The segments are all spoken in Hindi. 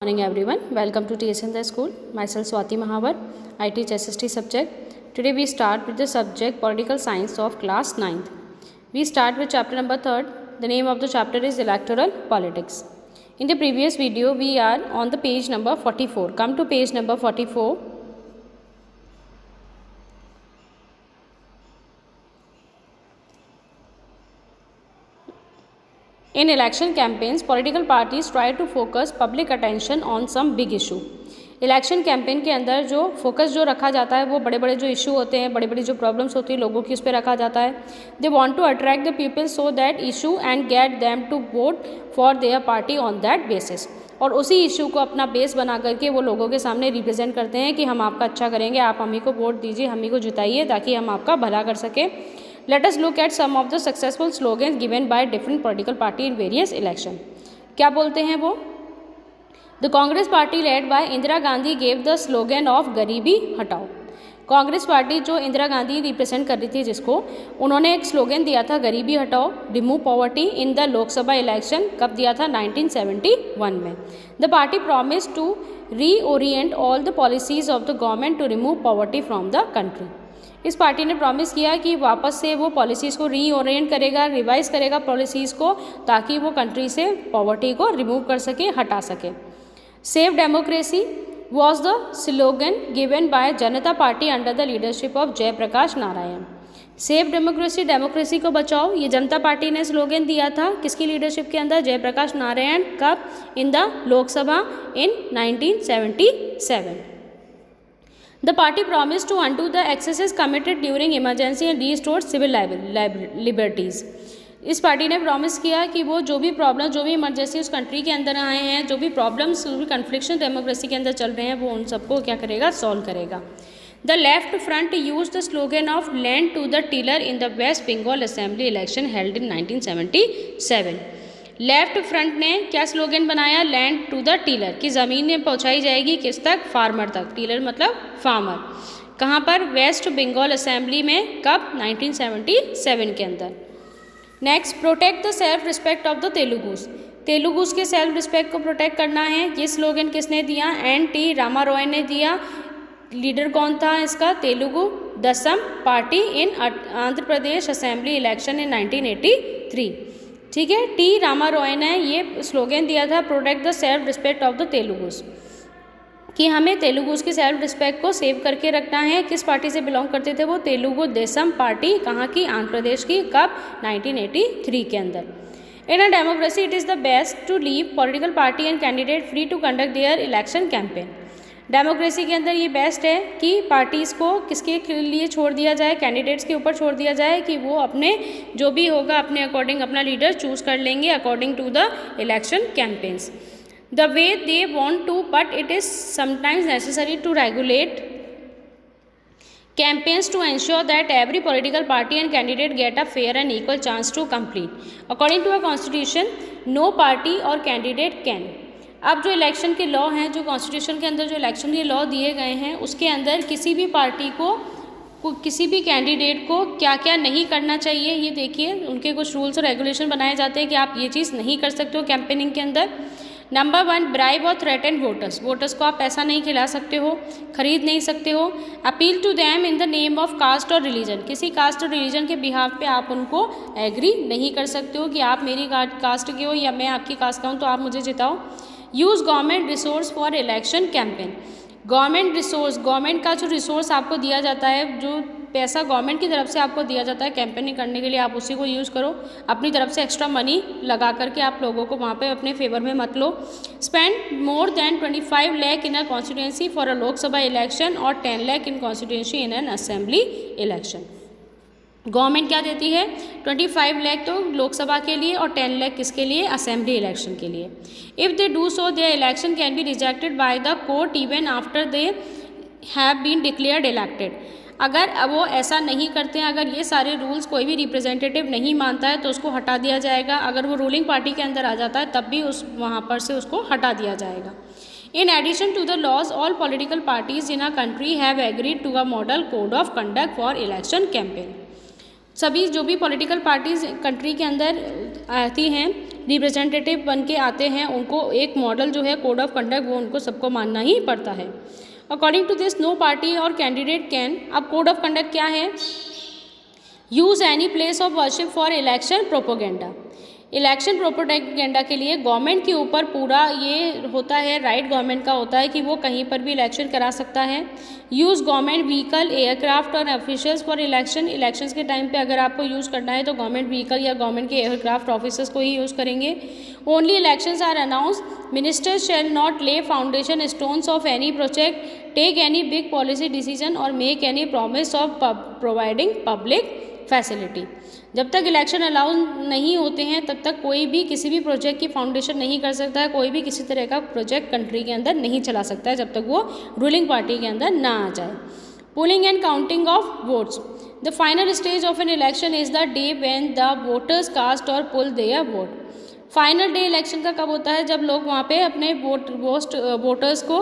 Morning everyone, welcome to TS in the School. Myself Swati Mahavar, I teach SST subject. Today we start with the subject Political Science of class 9th. We start with chapter number 3rd. The name of the chapter is Electoral Politics. In the previous video we are on the page number 44. Come to page number 44. In election campaigns, political parties try to focus public attention on some big issue. Election campaign के अंदर जो फोकस जो रखा जाता है वो बड़े बड़े जो इशू होते हैं, बड़ी बड़ी जो प्रॉब्लम्स होती है लोगों की, उस पर रखा जाता है. They want to attract the people so that issue and get them to vote for their party on that basis. और उसी इशू को अपना बेस बना करके वो लोगों के सामने रिप्रेजेंट करते हैं कि हम आपका अच्छा करेंगे, आप हम ही को वोट दीजिए, हम ही को जिताइए ताकि हम आपका भला कर सकें. Let us look at some of the successful slogans given by different political party in various election. क्या बोलते हैं वो? The Congress party led by Indira Gandhi gave the slogan of गरीबी हटाओ. कांग्रेस पार्टी जो इंदिरा गांधी रिप्रेजेंट कर रही थी जिसको, उन्होंने एक स्लोगन दिया था गरीबी हटाओ, remove poverty in the Lok Sabha election. कब दिया था? 1971 में. The party promise to reorient all the policies of the government to remove poverty from the country. इस पार्टी ने प्रॉमिस किया कि वापस से वो पॉलिसीज़ को रीओरिएंट करेगा, रिवाइज करेगा पॉलिसीज़ को, ताकि वो कंट्री से पॉवर्टी को रिमूव कर सके, हटा सके. Save democracy was the slogan given by Janata party under the leadership of Jayaprakash Narayan. Save democracy, democracy को बचाओ, ये जनता पार्टी ने स्लोगन दिया था किसकी लीडरशिप के अंदर? जयप्रकाश नारायण. कब? इन the Lok Sabha in 1977. The party promised to undo the excesses committed during emergency and restore civil liberties. इस पार्टी ने प्रॉमिस किया कि वो जो भी प्रॉब्लम, जो भी इमरजेंसी उस कंट्री के अंदर आए हैं, जो भी प्रॉब्लम्स, जो भी कन्फ्लिक्शन डेमोक्रेसी के अंदर चल रहे हैं, वो उन सबको क्या करेगा? सॉल्व करेगा. The left front use the slogan of land to the tiller in the west Bengal assembly election held in 1977. Left front ने क्या स्लोगन बनाया? लैंड टू द टीलर, की ज़मीन पहुंचाई जाएगी किस तक? फार्मर तक. टीलर मतलब फार्मर. कहाँ पर? वेस्ट बंगाल असेंबली में. कब? 1977 के अंदर. Next, protect the self respect of the Telugus. Telugus के सेल्फ रिस्पेक्ट को प्रोटेक्ट करना है. ये स्लोगन किसने दिया? एन.टी. रामाराव ने दिया. लीडर कौन था इसका? तेलुगु दसम party in Andhra Pradesh assembly election in 1983. ठीक है, टी रामाराव ने ये स्लोगन दिया था protect the self respect of the Telugus, कि हमें तेलुगुस की सेल्फ रिस्पेक्ट को सेव करके रखना है. किस पार्टी से बिलोंग करते थे वो? तेलुगु देशम पार्टी. कहाँ की? आंध्र प्रदेश की. कब? 1983 के अंदर. In a democracy it is the best to leave political party and candidate free to conduct their election campaign. Democracy के अंदर ये बेस्ट है कि पार्टीज़ को किसके लिए छोड़ दिया जाए? कैंडिडेट्स के ऊपर छोड़ दिया जाए कि वो अपने जो भी होगा अपने अकॉर्डिंग अपना लीडर चूज़ कर लेंगे according to the election campaigns the way they want to, but it is sometimes necessary to regulate campaigns to ensure that every political party and candidate get a fair and equal chance to compete. According to our constitution, no party or candidate can. अब जो इलेक्शन के लॉ हैं, जो कॉन्स्टिट्यूशन के अंदर जो इलेक्शन के लॉ दिए गए हैं, उसके अंदर किसी भी पार्टी को किसी भी कैंडिडेट को क्या क्या नहीं करना चाहिए, ये देखिए उनके कुछ रूल्स और रेगुलेशन बनाए जाते हैं कि आप ये चीज़ नहीं कर सकते हो कैंपेनिंग के अंदर. नंबर 1, ब्राइब और थ्रेटन वोटर्स. वोटर्स को आप पैसा नहीं खिला सकते हो, खरीद नहीं सकते हो. Appeal to them in the name of caste और रिलीजन. किसी कास्ट और रिलीजन के बिहाफ पे आप उनको एग्री नहीं कर सकते हो कि आप मेरी कास्ट के हो या मैं आपकी कास्ट का हूँ तो आप मुझे जिताओ. Use government resource for election campaign. Government resource, government का जो रिसोर्स आपको दिया जाता है, जो पैसा गवर्नमेंट की तरफ से आपको दिया जाता है कैंपेनिंग करने के लिए, आप उसी को यूज़ करो. अपनी तरफ से एक्स्ट्रा मनी लगा करके आप लोगों को वहाँ पे अपने फेवर में मत लो. Spend more than 25 lakh in a constituency for a Lok Sabha election और 10 lakh in constituency in an assembly election. Government क्या देती है? 25 लाख तो लोकसभा के लिए और 10 लाख किसके लिए? असेंबली इलेक्शन के लिए. If they do so their election can be rejected by the court even after they have been declared elected. अगर वो ऐसा नहीं करते हैं, अगर ये सारे रूल्स कोई भी रिप्रेजेंटेटिव नहीं मानता है तो उसको हटा दिया जाएगा. अगर वो रूलिंग पार्टी के अंदर आ जाता है तब भी वहाँ पर से उसको हटा दिया जाएगा. In addition to the laws, all political parties in a country have agreed to a model code of conduct for election campaign. सभी जो भी पॉलिटिकल पार्टीज़ कंट्री के अंदर आती हैं रिप्रेजेंटेटिव बन के आते हैं उनको एक मॉडल जो है कोड ऑफ कंडक्ट वो उनको सबको मानना ही पड़ता है। According to this no party और कैंडिडेट कैन, अब कोड ऑफ कंडक्ट क्या है, use any place of worship for election propaganda. Election propaganda के लिए गवर्नमेंट के ऊपर पूरा ये होता है, राइट गवर्नमेंट का होता है कि वो कहीं पर भी इलेक्शन करा सकता है। यूज़ गवर्नमेंट व्हीकल, एयरक्राफ्ट और ऑफिशियल्स फॉर इलेक्शन, इलेक्शंस के टाइम पे अगर आपको यूज़ करना है तो गवर्नमेंट व्हीकल या गवर्नमेंट के एयरक्राफ्ट ऑफिसर्स को ही यूज़ करेंगे। Only elections are announce, ministers shall not lay foundation stones of any project, take any big policy decision और make any promise of providing public facility. जब तक इलेक्शन अलाउ नहीं होते हैं तब तक कोई भी किसी भी प्रोजेक्ट की फाउंडेशन नहीं कर सकता है, कोई भी किसी तरह का प्रोजेक्ट कंट्री के अंदर नहीं चला सकता है जब तक वो रूलिंग पार्टी के अंदर ना आ जाए। Polling and counting of votes, the final stage of an election is the day when the voters cast और poll their vote. Final day election का कब होता है, जब लोग वहाँ पे अपने वोटर्स को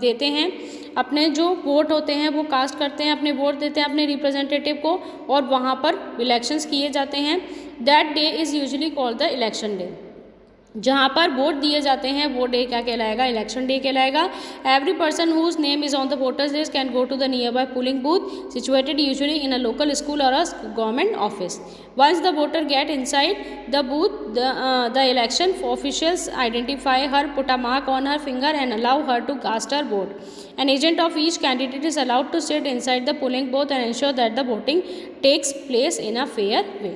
देते हैं, अपने जो वोट होते हैं वो कास्ट करते हैं, अपने वोट देते हैं अपने रिप्रेजेंटेटिव को और वहाँ पर इलेक्शंस किए जाते हैं। That day is usually called the election day. जहाँ पर वोट दिए जाते हैं वो डे क्या कहलाएगा, इलेक्शन डे कहलाएगा। Every person whose name is on the voters list can go to the nearby polling booth situated usually in a local school और a government office. Once the voter get inside the booth the election officials identify her, put a mark on her finger and allow her to cast her vote. An agent of each candidate is allowed to sit inside the polling booth and ensure that the voting takes place in a fair way।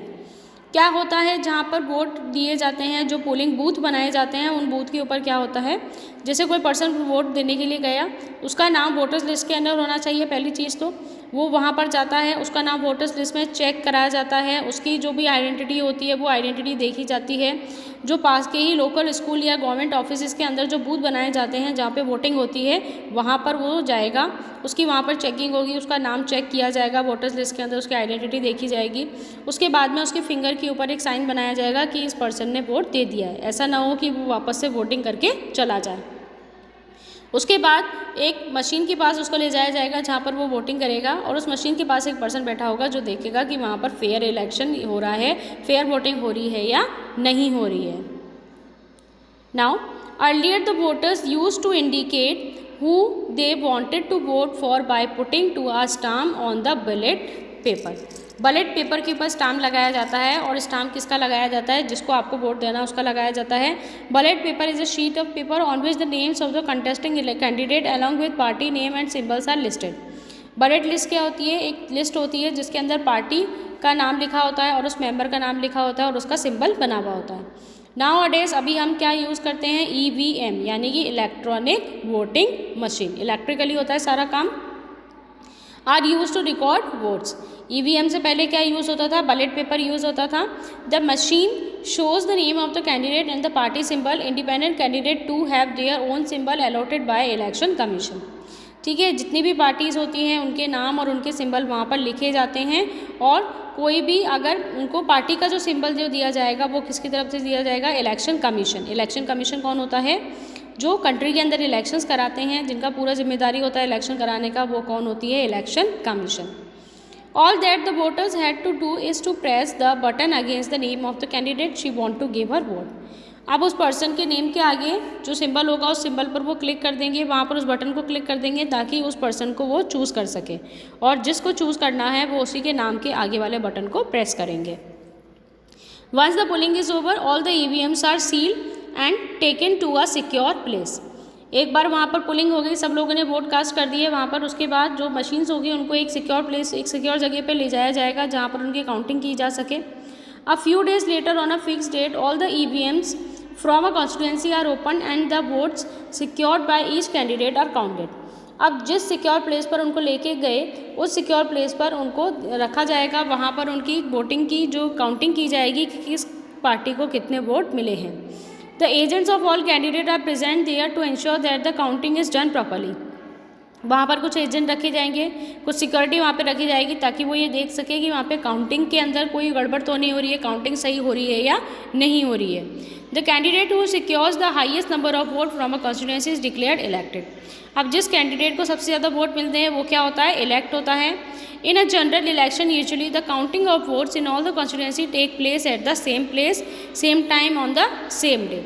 क्या होता है, जहाँ पर वोट दिए जाते हैं, जो पोलिंग बूथ बनाए जाते हैं, उन बूथ के ऊपर क्या होता है, जैसे कोई पर्सन वोट देने के लिए गया, उसका नाम वोटर्स लिस्ट के अंदर होना चाहिए। पहली चीज़ तो वो वहाँ पर जाता है, उसका नाम वोटर्स लिस्ट में चेक कराया जाता है, उसकी जो भी आइडेंटिटी होती है वो आइडेंटिटी देखी जाती है। जो पास के ही लोकल स्कूल या गवर्नमेंट ऑफिस के अंदर जो बूथ बनाए जाते हैं जहाँ पे वोटिंग होती है वहाँ पर वो जाएगा, उसकी वहाँ पर चेकिंग होगी, उसका नाम चेक किया जाएगा वोटर्स लिस्ट के अंदर, उसकी आइडेंटिटी देखी जाएगी। उसके बाद में उसके फिंगर के ऊपर एक साइन बनाया जाएगा कि इस पर्सन ने वोट दे दिया है। ऐसा ना हो कि वो वापस से वोटिंग करके चला जाए। उसके बाद एक मशीन के पास उसको ले जाया जाएगा जहाँ पर वो वोटिंग करेगा और उस मशीन के पास एक पर्सन बैठा होगा जो देखेगा कि वहाँ पर फेयर इलेक्शन हो रहा है, फेयर वोटिंग हो रही है या नहीं हो रही है। Now earlier the voters used to indicate who they wanted to vote for by putting to a stamp on the ballot paper। Ballot paper के ऊपर स्टाम्प लगाया जाता है और स्टाम्प किसका लगाया जाता है, जिसको आपको वोट देना उसका लगाया जाता है। Ballot paper is a sheet of paper on which the names of the contesting candidate along with party name and symbols are listed. Ballot list क्या होती है, एक लिस्ट होती है जिसके अंदर पार्टी का नाम लिखा होता है और उस मेंबर का नाम लिखा होता है और उसका सिंबल बना हुआ होता है। नाउ अडेज अभी हम क्या यूज़ करते हैं, EVM यानी कि इलेक्ट्रॉनिक वोटिंग मशीन, इलेक्ट्रिकली होता है सारा काम। Are use to record votes. EVM से पहले क्या यूज़ होता था, बैलेट पेपर यूज़ होता था। The machine shows the name of the candidate and the party symbol, independent candidate to have their own symbol allotted by election commission. ठीक है, जितनी भी पार्टीज़ होती हैं उनके नाम और उनके सिंबल वहाँ पर लिखे जाते हैं और कोई भी अगर उनको पार्टी का जो सिंबल जो दिया जाएगा वो किसकी तरफ से दिया जाएगा, इलेक्शन कमीशन। इलेक्शन कमीशन कौन होता है, जो कंट्री के अंदर इलेक्शंस कराते हैं, जिनका पूरा जिम्मेदारी होता है इलेक्शन कराने का, वो कौन होती है, election commission. All that the voters had to do is to press the button against the name of the candidate she want to give her vote. अब उस पर्सन के नेम के आगे जो सिंबल होगा उस सिंबल पर वो क्लिक कर देंगे, वहाँ पर उस बटन को क्लिक कर देंगे ताकि उस पर्सन को वो चूज़ कर सके और जिसको चूज़ करना है वो उसी के नाम के आगे वाले बटन को प्रेस करेंगे। Once the polling is over all the EVMs are sealed and taken to a secure place. एक बार वहाँ पर पोलिंग हो गई, सब लोगों ने वोट कास्ट कर दिए, वहाँ पर उसके बाद जो मशीन्स होगी उनको एक सिक्योर प्लेस, एक सिक्योर जगह पे ले जाया जाएगा जहाँ पर उनकी काउंटिंग की जा सके। A few days later on a fix date all the EVMs from a constituency are open and the votes secured by each candidate are counted. अब जिस सिक्योर प्लेस पर उनको लेके गए उस सिक्योर प्लेस पर उनको रखा जाएगा, वहाँ पर उनकी वोटिंग की जो काउंटिंग की जाएगी कि किस पार्टी को कितने वोट मिले हैं। The agents of all candidate are present there to ensure that the counting is done properly. वहाँ पर कुछ एजेंट रखे जाएंगे, कुछ सिक्योरिटी वहाँ पे रखी जाएगी ताकि वो ये देख सके कि वहाँ पे काउंटिंग के अंदर कोई गड़बड़ तो नहीं हो रही है, काउंटिंग सही हो रही है या नहीं हो रही है। The candidate who secures the highest number of vote from a constituency is declared elected. अब जिस कैंडिडेट को सबसे ज़्यादा वोट मिलते हैं वो क्या होता है, इलेक्ट होता है। In a general election usually the counting of votes in all the constituency take place at the same place same time on the same day.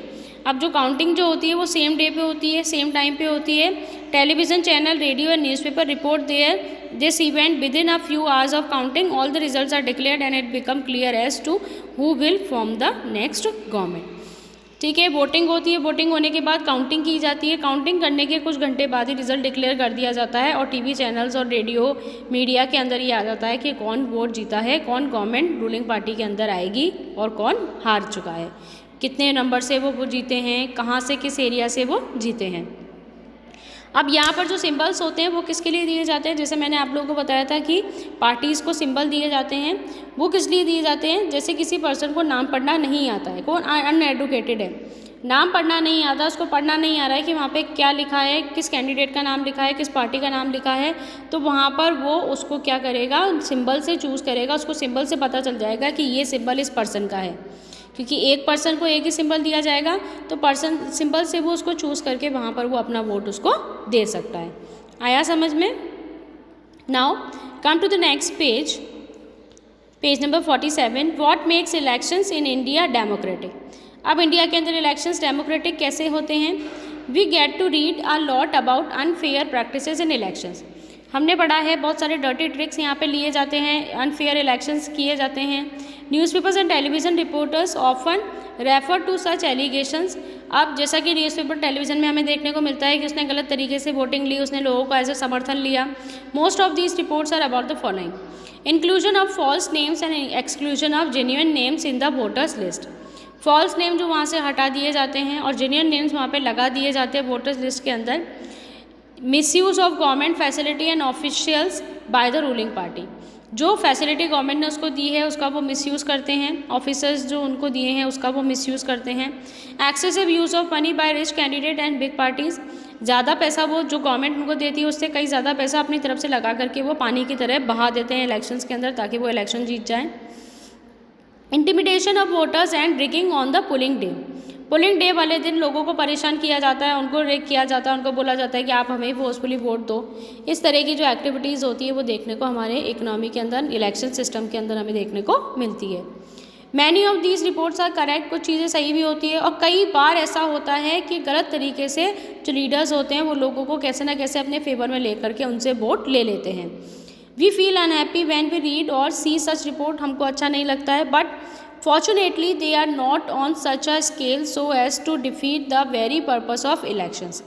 अब जो काउंटिंग जो होती है वो सेम डे पे होती है, सेम टाइम पे होती है। Television channel, radio and newspaper report there this event within a few hours of counting all the results are declared and it become clear as to who will form the next government. ठीक है, वोटिंग होती है, वोटिंग होने के बाद काउंटिंग की जाती है, काउंटिंग करने के कुछ घंटे बाद ही रिजल्ट डिक्लेयर कर दिया जाता है और टीवी चैनल्स और रेडियो मीडिया के अंदर ये आ जाता है कि कौन वोट जीता है, कौन गवर्नमेंट रूलिंग पार्टी के अंदर आएगी और कौन हार चुका है, कितने नंबर से वो जीते हैं, कहाँ से, किस एरिया से वो जीते हैं। अब यहाँ पर जो सिंबल्स होते हैं वो किसके लिए दिए जाते हैं, जैसे मैंने आप लोगों को बताया था कि पार्टीज़ को सिंबल दिए जाते हैं, वो किस लिए दिए जाते हैं, जैसे किसी पर्सन को नाम पढ़ना नहीं आता है, कौन अनएडुकेटेड है, नाम पढ़ना नहीं आता, उसको पढ़ना नहीं आ रहा है कि वहाँ पे क्या लिखा है, किस कैंडिडेट का नाम लिखा है, किस पार्टी का नाम लिखा है, तो वहाँ पर वो उसको क्या करेगा, सिंबल से चूज़ करेगा, उसको सिंबल से पता चल जाएगा कि ये सिंबल इस पर्सन का है, क्योंकि एक पर्सन को एक ही सिंबल दिया जाएगा तो पर्सन सिंबल से वो उसको चूज़ करके वहाँ पर वो अपना वोट उसको दे सकता है। आया समझ में? Now come to the next page, page number 47। What makes elections in India democratic. अब इंडिया के अंदर इलेक्शंस डेमोक्रेटिक कैसे होते हैं? We get to read a lot about unfair practices in elections. हमने पढ़ा है बहुत सारे डर्टी ट्रिक्स यहाँ पे लिए जाते हैं, अनफेयर इलेक्शंस किए जाते हैं। Newspapers and television reporters often refer to such allegations. अब जैसा कि न्यूज़पेपर टेलीविज़न में हमें देखने को मिलता है कि उसने गलत तरीके से वोटिंग ली, उसने लोगों को एज ए समर्थन लिया। Most of these reports are about the following: inclusion of false names and exclusion of genuine names in the voters list. False name जो वहाँ से हटा दिए जाते हैं और जेन्युइन नेम्स वहाँ पे लगा दिए जाते हैं वोटर्स लिस्ट के अंदर। Misuse of government facility and officials by the ruling party. जो फैसिलिटी गवर्नमेंट ने उसको दी है उसका वो मिसयूज़ करते हैं, ऑफिसर्स जो उनको दिए हैं उसका वो मिसयूज़ करते हैं। Excessive use of money by rich candidate and big parties. ज़्यादा पैसा वो जो गवर्नमेंट उनको देती है उससे कई ज़्यादा पैसा अपनी तरफ से लगा करके वो पानी की तरह बहा देते हैं इलेक्शंस के अंदर ताकि वो इलेक्शन जीत जाएँ। Intimidation of voters and rigging on the polling day. Polling day वाले दिन लोगों को परेशान किया जाता है, उनको रेक किया जाता है, उनको बोला जाता है कि आप हमें फोर्सफुली वोट दो। इस तरह की जो एक्टिविटीज़ होती है वो देखने को हमारे इकोनॉमी के अंदर, इलेक्शन सिस्टम के अंदर हमें देखने को मिलती है। Many of these reports are correct. कुछ चीज़ें सही भी होती है और कई बार ऐसा होता है कि गलत तरीके से जो लीडर्स होते हैं वो लोगों को कैसे ना कैसे अपने फेवर में लेकर के उनसे वोट ले लेते हैं। We feel unhappy when we read और सी सच रिपोर्ट। हमको अच्छा नहीं लगता है, but Fortunately, they are not on such a scale so as to defeat the very purpose of elections.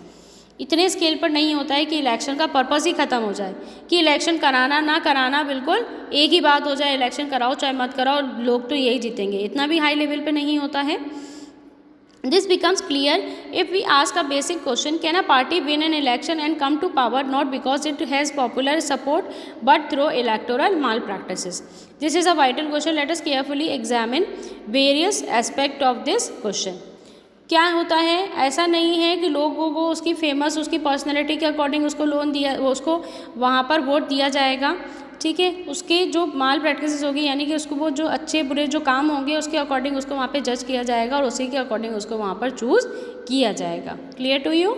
इतने स्केल पर नहीं होता है कि इलेक्शन का पर्पस ही ख़त्म हो जाए, कि इलेक्शन कराना ना कराना बिल्कुल एक ही बात हो जाए, इलेक्शन कराओ चाहे मत कराओ लोग तो यही जीतेंगे, इतना भी हाई लेवल पे नहीं होता है। This becomes clear if we ask a basic question: can a party win an election and come to power not because it has popular support but through electoral malpractices? This is a vital question. Let us carefully examine various aspects of this question. क्या होता है? ऐसा नहीं है कि लोगों को उसकी फेमस, उसकी पर्सनैलिटी के अकॉर्डिंग उसको लोन दिया, उसको वहाँ पर वोट दिया जाएगा, ठीक है। उसके जो माल प्रैक्टिसेस होगी यानी कि उसको वो जो अच्छे बुरे जो काम होंगे उसके अकॉर्डिंग उसको वहाँ पे जज किया जाएगा और उसी के अकॉर्डिंग उसको वहाँ पर चूज़ किया जाएगा। Clear to you?